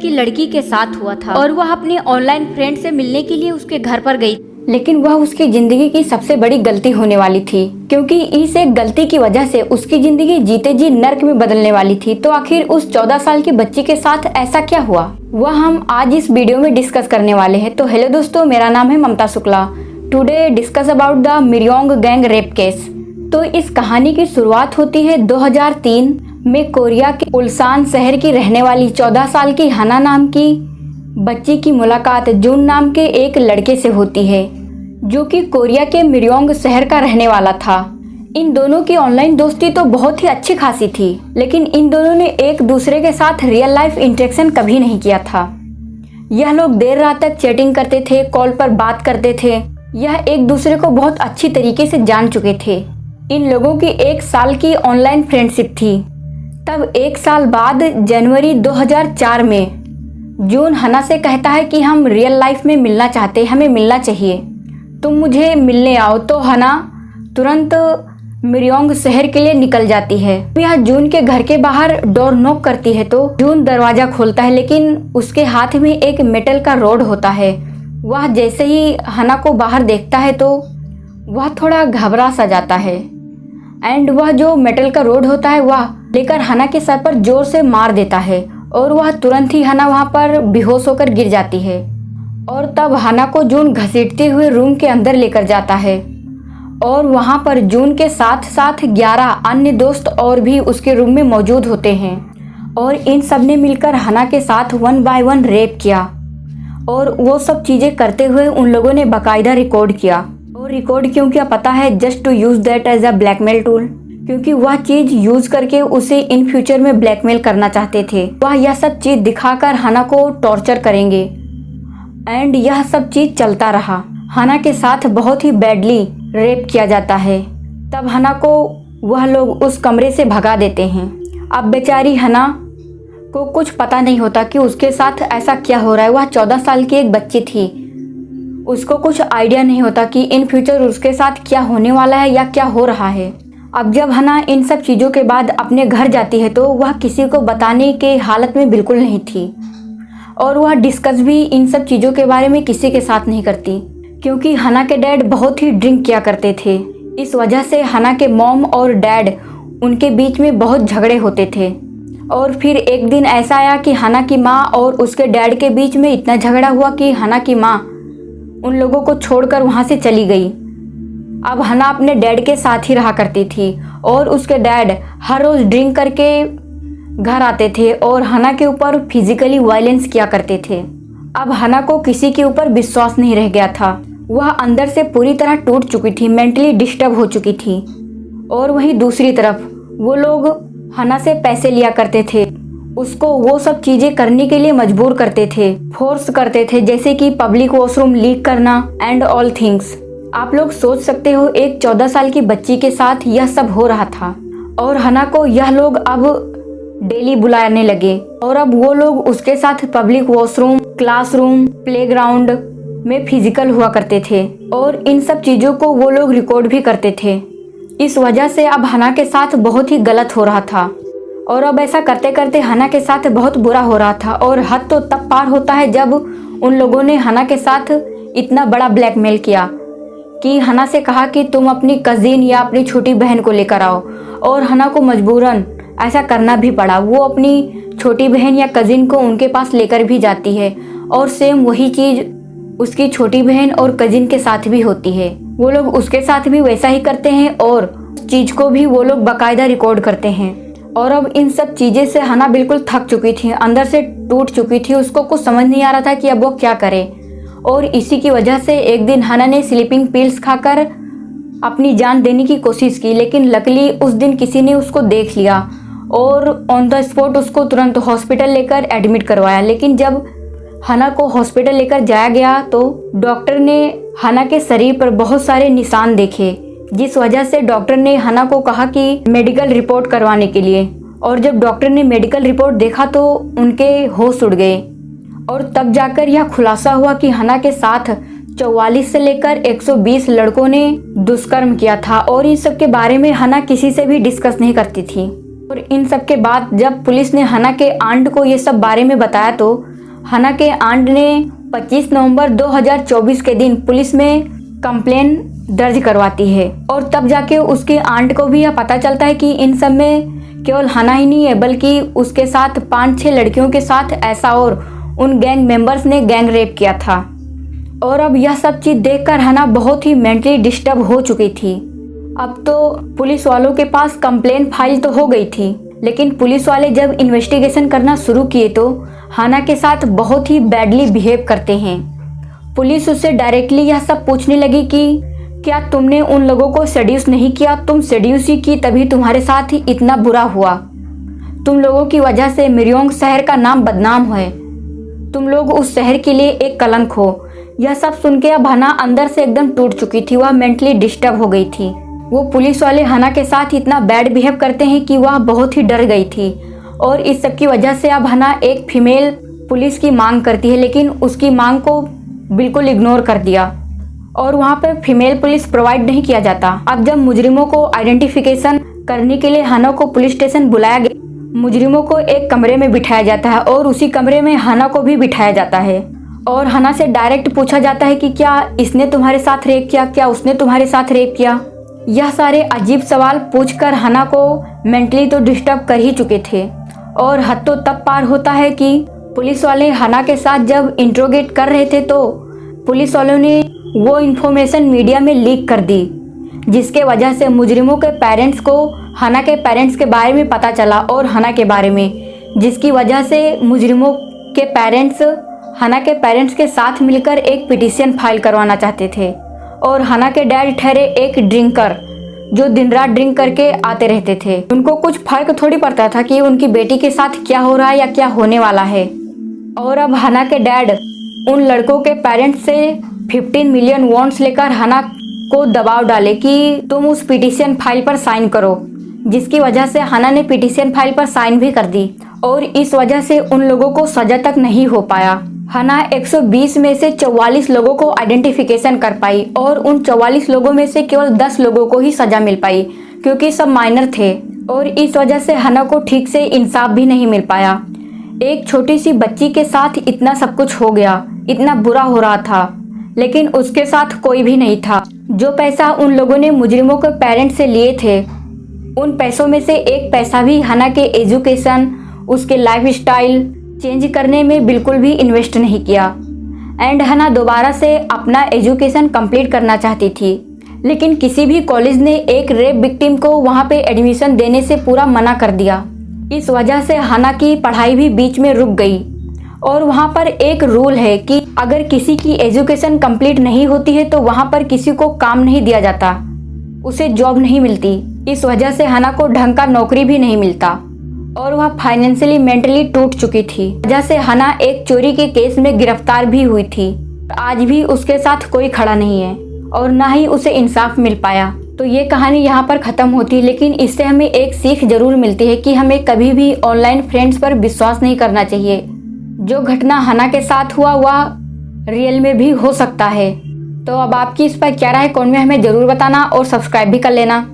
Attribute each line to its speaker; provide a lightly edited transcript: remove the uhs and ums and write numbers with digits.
Speaker 1: की लड़की के साथ हुआ था और वह अपने ऑनलाइन फ्रेंड से मिलने के लिए उसके घर पर गई, लेकिन वह उसकी जिंदगी की सबसे बड़ी गलती होने वाली थी, क्योंकि इस एक गलती की वजह से उसकी जिंदगी जीते जी नर्क में बदलने वाली थी। तो आखिर उस 14 साल की बच्ची के साथ ऐसा क्या हुआ, वह हम आज इस वीडियो में डिस्कस करने वाले हैं। तो हेलो दोस्तों, मेरा नाम है Mamta Shukla. Today discuss about the मिरयोंग गैंग रेप केस। तो इस कहानी की शुरुआत होती है 2003 में कोरिया के उल्सान शहर की रहने वाली 14 साल की हना नाम की बच्ची की मुलाकात जून नाम के एक लड़के से होती है, जो कि कोरिया के मिरयोंग शहर का रहने वाला था। इन दोनों की ऑनलाइन दोस्ती तो बहुत ही अच्छी खासी थी, लेकिन इन दोनों ने एक दूसरे के साथ रियल लाइफ इंटरेक्शन कभी नहीं किया था। यह लोग देर रात तक चैटिंग करते थे, कॉल पर बात करते थे। यह एक दूसरे को बहुत अच्छी तरीके से जान चुके थे। इन लोगों की 1 साल की ऑनलाइन फ्रेंडशिप थी। तब 1 साल बाद जनवरी 2004 में जून हना से कहता है कि हम रियल लाइफ में मिलना चाहते, हमें मिलना चाहिए, तुम मुझे मिलने आओ। तो हना तुरंत मिरयोंग शहर के लिए निकल जाती है। यह जून के घर के बाहर डोर नॉक करती है तो जून दरवाजा खोलता है, लेकिन उसके हाथ में एक मेटल का रोड होता है। वह जैसे ही हना को बाहर देखता है तो वह थोड़ा घबरा सा जाता है एंड वह जो मेटल का रोड होता है वह लेकर हना के सर पर जोर से मार देता है और वह तुरंत ही हना वहां पर बेहोश होकर गिर जाती है। और तब हना को जून घसीटते हुए रूम के अंदर लेकर जाता है और वहां पर जून के साथ साथ 11 अन्य दोस्त और भी उसके रूम में मौजूद होते हैं और इन सब ने मिलकर हना के साथ 1 बाय 1 रेप किया। और वो सब चीज़ें करते हुए उन लोगों ने बाकायदा रिकॉर्ड किया। और रिकॉर्ड क्यों किया पता है? Just to use that as a blackmail tool, क्योंकि वह चीज़ यूज करके उसे इन फ्यूचर में ब्लैकमेल करना चाहते थे। वह यह सब चीज़ दिखाकर हना को टॉर्चर करेंगे एंड यह सब चीज़ चलता रहा। हना के साथ बहुत ही बैडली रेप किया जाता है। तब हना को वह लोग उस कमरे से भगा देते हैं। अब बेचारी हना को कुछ पता नहीं होता कि उसके साथ ऐसा क्या हो रहा है। वह 14 साल की एक बच्ची थी, उसको कुछ आइडिया नहीं होता कि इन फ्यूचर उसके साथ क्या होने वाला है या क्या हो रहा है। अब जब हना इन सब चीज़ों के बाद अपने घर जाती है तो वह किसी को बताने के हालत में बिल्कुल नहीं थी और वह डिस्कस भी इन सब चीज़ों के बारे में किसी के साथ नहीं करती, क्योंकि हना के डैड बहुत ही ड्रिंक किया करते थे। इस वजह से हना के मॉम और डैड उनके बीच में बहुत झगड़े होते थे। और फिर एक दिन ऐसा आया कि हना की माँ और उसके डैड के बीच में इतना झगड़ा हुआ कि हना की माँ उन लोगों को छोड़कर वहाँ से चली गई। अब हना अपने डैड के साथ ही रहा करती थी और उसके डैड हर रोज़ ड्रिंक करके घर आते थे और हना के ऊपर फिजिकली वायलेंस किया करते थे। अब हना को किसी के ऊपर विश्वास नहीं रह गया था। वह अंदर से पूरी तरह टूट चुकी थी, मेंटली डिस्टर्ब हो चुकी थी। और वहीं दूसरी तरफ वो लोग हना से पैसे लिया करते थे, उसको वो सब चीज़ें करने के लिए मजबूर करते थे, फोर्स करते थे, जैसे कि पब्लिक वॉशरूम लीक करना एंड ऑल थिंग्स। आप लोग सोच सकते हो एक 14 साल की बच्ची के साथ यह सब हो रहा था और हना को यह लोग अब डेली बुलाने लगे और अब वो लोग उसके साथ पब्लिक वॉशरूम, क्लासरूम, प्लेग्राउंड में फिजिकल हुआ करते थे और इन सब चीज़ों को वो लोग रिकॉर्ड भी करते थे। इस वजह से अब हना के साथ बहुत ही गलत हो रहा था और अब ऐसा करते करते हना के साथ बहुत बुरा हो रहा था। और हद तो तब पार होता है जब उन लोगों ने हना के साथ इतना बड़ा ब्लैकमेल किया कि हना से कहा कि तुम अपनी कज़िन या अपनी छोटी बहन को लेकर आओ, और हना को मजबूरन ऐसा करना भी पड़ा। वो अपनी छोटी बहन या कज़िन को उनके पास लेकर भी जाती है और सेम वही चीज़ उसकी छोटी बहन और कज़िन के साथ भी होती है। वो लोग उसके साथ भी वैसा ही करते हैं और उस चीज़ को भी वो लोग बाकायदा रिकॉर्ड करते हैं। और अब इन सब चीज़ें से हना बिल्कुल थक चुकी थी, अंदर से टूट चुकी थी, उसको कुछ समझ नहीं आ रहा था कि अब वो क्या करे। और इसी की वजह से एक दिन हना ने स्लीपिंग पिल्स खाकर अपनी जान देने की कोशिश की, लेकिन लकीली उस दिन किसी ने उसको देख लिया और ऑन द स्पॉट उसको तुरंत हॉस्पिटल लेकर एडमिट करवाया। लेकिन जब हना को हॉस्पिटल लेकर जाया गया तो डॉक्टर ने हना के शरीर पर बहुत सारे निशान देखे, जिस वजह से डॉक्टर ने हना को कहा कि मेडिकल रिपोर्ट करवाने के लिए। और जब डॉक्टर ने मेडिकल रिपोर्ट देखा तो उनके होश उड़ गए और तब जाकर यह खुलासा हुआ कि हना के साथ 44 से लेकर 120 लड़कों ने दुष्कर्म किया था। और इन सब के बारे में हना किसी से भी डिस्कस नहीं करती थी। और इन सब के बाद जब पुलिस ने हना के आंट को ये सब बारे में बताया तो हना के आंट ने 25 नवंबर 2024 के दिन पुलिस में कंप्लेन दर्ज करवाती है और तब जाके उसके आंट को भी यह पता चलता है कि इन सब में केवल हना ही नहीं है बल्कि उसके साथ 5-6 लड़कियों के साथ ऐसा और उन गैंग मेंबर्स ने गैंग रेप किया था। और अब यह सब चीज़ देखकर हना बहुत ही मेंटली डिस्टर्ब हो चुकी थी। अब तो पुलिस वालों के पास कंप्लेन फाइल तो हो गई थी, लेकिन पुलिस वाले जब इन्वेस्टिगेशन करना शुरू किए तो हना के साथ बहुत ही बैडली बिहेव करते हैं। पुलिस उससे डायरेक्टली यह सब पूछने लगी कि क्या तुमने उन लोगों को सेड्यूस नहीं किया, तुम सेड्यूस ही की तभी तुम्हारे साथ ही इतना बुरा हुआ। तुम लोगों की वजह से मिरयोंग शहर का नाम बदनाम है, तुम लोग उस शहर के लिए एक कलंक हो। यह सब सुन के अब हना अंदर से एकदम टूट चुकी थी, वह मेंटली डिस्टर्ब हो गई थी। वो पुलिस वाले हना के साथ इतना बैड बिहेव करते हैं कि वह बहुत ही डर गई थी और इस सब की वजह से अब हना एक फीमेल पुलिस की मांग करती है, लेकिन उसकी मांग को बिल्कुल इग्नोर कर दिया और वहाँ पे फीमेल पुलिस प्रोवाइड नहीं किया जाता। अब जब मुजरिमों को आइडेंटिफिकेशन करने के लिए हना को पुलिस स्टेशन बुलाया गया, मुजरिमों को एक कमरे में बिठाया जाता है और उसी कमरे में हना को भी बिठाया जाता है और हना से डायरेक्ट पूछा जाता है कि क्या इसने तुम्हारे साथ रेप किया, क्या उसने तुम्हारे साथ रेप किया। यह सारे अजीब सवाल पूछकर हना को मेंटली तो डिस्टर्ब कर ही चुके थे और हद तो तब पार होता है कि पुलिस वाले हना के साथ जब इंट्रोगेट कर रहे थे तो पुलिस वालों ने वो इन्फॉर्मेशन मीडिया में लीक कर दी, जिसके वजह से मुजरिमों के पेरेंट्स को हना के पेरेंट्स के बारे में पता चला और हना के बारे में, जिसकी वजह से मुजरिमों के पेरेंट्स हना के पेरेंट्स के साथ मिलकर एक पिटीशन फाइल करवाना चाहते थे। और हना के डैड ठहरे एक ड्रिंकर जो दिन रात ड्रिंक करके आते रहते थे। उनको कुछ फर्क थोड़ी पड़ता था कि उनकी बेटी के साथ क्या हो रहा है या क्या होने वाला है। और अब हना के डैड उन लड़कों के पेरेंट्स से 15 मिलियन वॉन्ट्स लेकर हना को दबाव डाले कि तुम उस पिटीशन फाइल पर साइन करो, जिसकी वजह से हना ने पिटीशन फाइल पर साइन भी कर दी और इस वजह से उन लोगों को सजा तक नहीं हो पाया। हना 120 में से 44 लोगों को आइडेंटिफिकेशन कर पाई और उन 44 लोगों में से केवल 10 लोगों को ही सजा मिल पाई क्योंकि सब माइनर थे और इस वजह से हना को ठीक से इंसाफ भी नहीं मिल पाया। एक छोटी सी बच्ची के साथ इतना सब कुछ हो गया, इतना बुरा हो रहा था, लेकिन उसके साथ कोई भी नहीं था। जो पैसा उन लोगों ने मुजरिमों के पेरेंट्स से लिए थे, उन पैसों में से एक पैसा भी हना के एजुकेशन, उसके लाइफ स्टाइल चेंज करने में बिल्कुल भी इन्वेस्ट नहीं किया। एंड हना दोबारा से अपना एजुकेशन कंप्लीट करना चाहती थी, लेकिन किसी भी कॉलेज ने एक रेप विक्टिम को वहाँ पे एडमिशन देने से पूरा मना कर दिया। इस वजह से हना की पढ़ाई भी बीच में रुक गई और वहाँ पर एक रूल है कि अगर किसी की एजुकेशन कंप्लीट नहीं होती है तो वहाँ पर किसी को काम नहीं दिया जाता, उसे जॉब नहीं मिलती। इस वजह से हना को ढंग का नौकरी भी नहीं मिलता और वह फाइनेंशियली मेंटली टूट चुकी थी। वजह से हना एक चोरी के केस में गिरफ्तार भी हुई थी। आज भी उसके साथ कोई खड़ा नहीं है और ना ही उसे इंसाफ मिल पाया। तो ये कहानी यहाँ पर ख़त्म होती है, लेकिन इससे हमें एक सीख जरूर मिलती है कि हमें कभी भी ऑनलाइन फ्रेंड्स पर विश्वास नहीं करना चाहिए। जो घटना हना के साथ हुआ वह रियल में भी हो सकता है। तो अब आपकी इस पर क्या राय है, कमेंट में हमें ज़रूर बताना और सब्सक्राइब भी कर लेना।